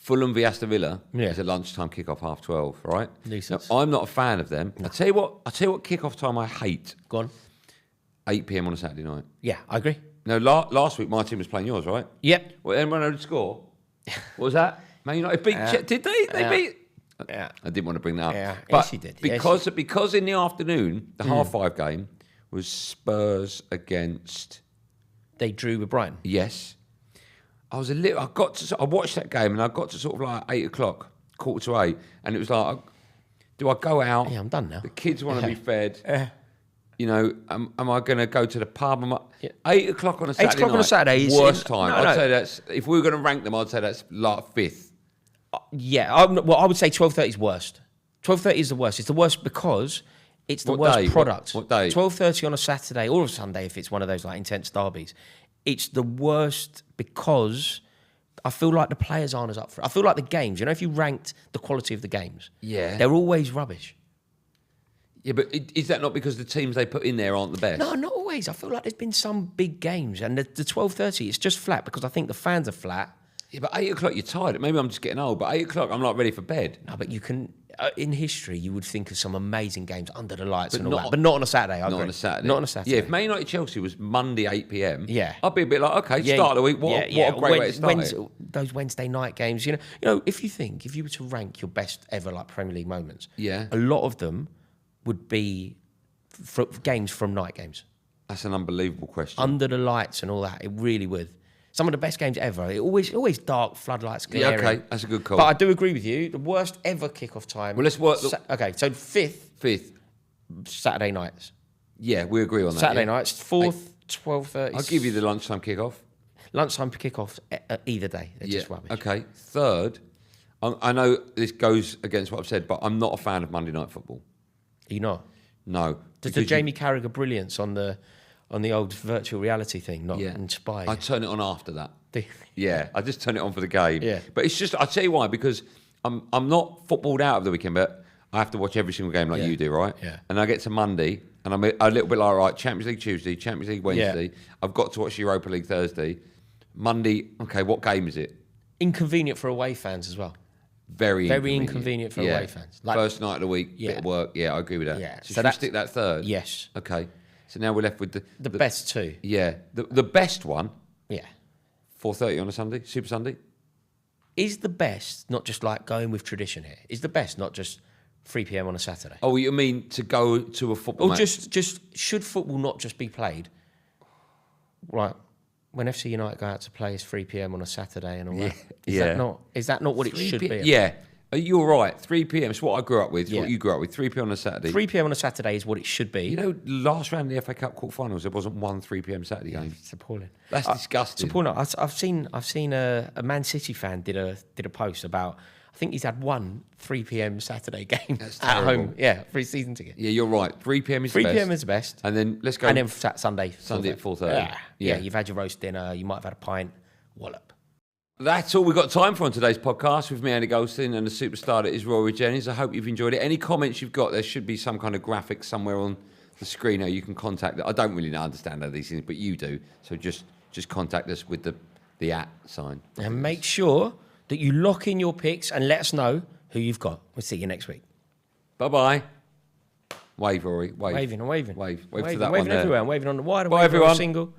Fulham v Aston Villa is a lunchtime kickoff, 12:30, right? Now, I'm not a fan of them. No. I tell you what kickoff time I hate. Go on. 8 p.m. on a Saturday night. Yeah, I agree. No, last week my team was playing yours, right? Yep. Well, anyone know the score? What was that? Man United beat. Did they? They beat. Yeah. I didn't want to bring that up. Yeah. But yes, you did. Because in the afternoon, the 5:30 game was Spurs against. They drew with Brighton. Yes. I watched that game and I got to sort of like 8 o'clock, 7:45, and it was like, do I go out? Yeah, I'm done now. The kids want to be fed. You know, am I going to go to the pub? 8 o'clock on a Saturday 8 o'clock on a Saturday is worst time. I'd say that's, if we were going to rank them, I'd say that's like 5th. I would say 12:30 is worst. 12:30 is the worst. It's the worst because it's the worst product. What day? 12:30 on a Saturday or a Sunday if it's one of those like intense derbies. It's the worst because I feel like the players aren't as up for it. I feel like the games, if you ranked the quality of the games, they're always rubbish. Yeah, but is that not because the teams they put in there aren't the best? No, not always. I feel like there's been some big games, and the 12:30, it's just flat because I think the fans are flat. Yeah, but 8 o'clock you're tired. Maybe I'm just getting old, but 8 o'clock I'm like ready for bed. No, but you can. In history, you would think of some amazing games under the lights and all that, but not on a Saturday. Not on a Saturday. Not on a Saturday. Yeah, if Man United Chelsea was Monday 8 p.m. Yeah, I'd be a bit like, okay, start of the week. What a great way to start it. Those Wednesday night games. If you were to rank your best ever like Premier League moments, a lot of them would be games from night games. That's an unbelievable question. Under the lights and all that, it really would. Some of the best games ever. It always dark, floodlights glaring. Yeah, okay, that's a good call. But I do agree with you. The worst ever kickoff time. Well, let's work. Okay, so 5th. Saturday nights. Yeah, we agree on that. Saturday nights. 4th, 12:30. I'll give you the lunchtime kickoff. Lunchtime kickoffs either day. They're just rubbish. Okay. 3rd, I know this goes against what I've said, but I'm not a fan of Monday Night Football. Are you not? No. Does the Jamie Carragher brilliance on the old virtual reality thing not inspire you? I turn it on after that. Yeah, I just turn it on for the game. Yeah. But it's just, I'll tell you why, because I'm not footballed out of the weekend, but I have to watch every single game like you do, right? Yeah. And I get to Monday, and I'm a little bit like, right, Champions League Tuesday, Champions League Wednesday. Yeah. I've got to watch Europa League Thursday. Monday, okay, what game is it? Inconvenient for away fans as well. Very inconvenient for away fans. Like, first night of the week, bit of work. Yeah, I agree with that. Yeah. So should we stick that 3rd? Yes. Okay. So now we're left with the best two. Yeah. The best one. Yeah. 4:30 on a Sunday, Super Sunday. Is the best not just like going with tradition here? Is the best not just 3 p.m. on a Saturday? Oh, you mean to go to a football match? Or just should football not just be played? Right. When FC United go out to play, it's 3 p.m. on a Saturday and all that. Is that not what it should be? Yeah. You're right. 3 p.m. It's what I grew up with. It's what you grew up with. 3 p.m. on a Saturday. 3 p.m. on a Saturday is what it should be. Last round of the FA Cup quarterfinals, there wasn't one 3 p.m. Saturday game. It's appalling. That's disgusting. It's appalling. I've seen a Man City fan did a post about. I think he's had one 3 p.m. Saturday game at home. Yeah, for his season ticket. Yeah, you're right. 3 p.m. is the best. 3 p.m. is the best. And then let's go. And then Sunday. Sunday at 4:30. Yeah, you've had your roast dinner. You might have had a pint. Wallop. That's all we've got time for on today's podcast with me, Andy Goldstein, and the superstar that is Rory Jennings. I hope you've enjoyed it. Any comments you've got, there should be some kind of graphic somewhere on the screen how you can contact it. I don't really understand how these things, but you do. So just contact us with the @ sign. And make sure that you lock in your picks and let us know who you've got. We'll see you next week. Bye-bye. Wave, Rory. Wave. Waving. Wave to that waving one there. everywhere. I'm waving on the wide. Bye, everyone. Single.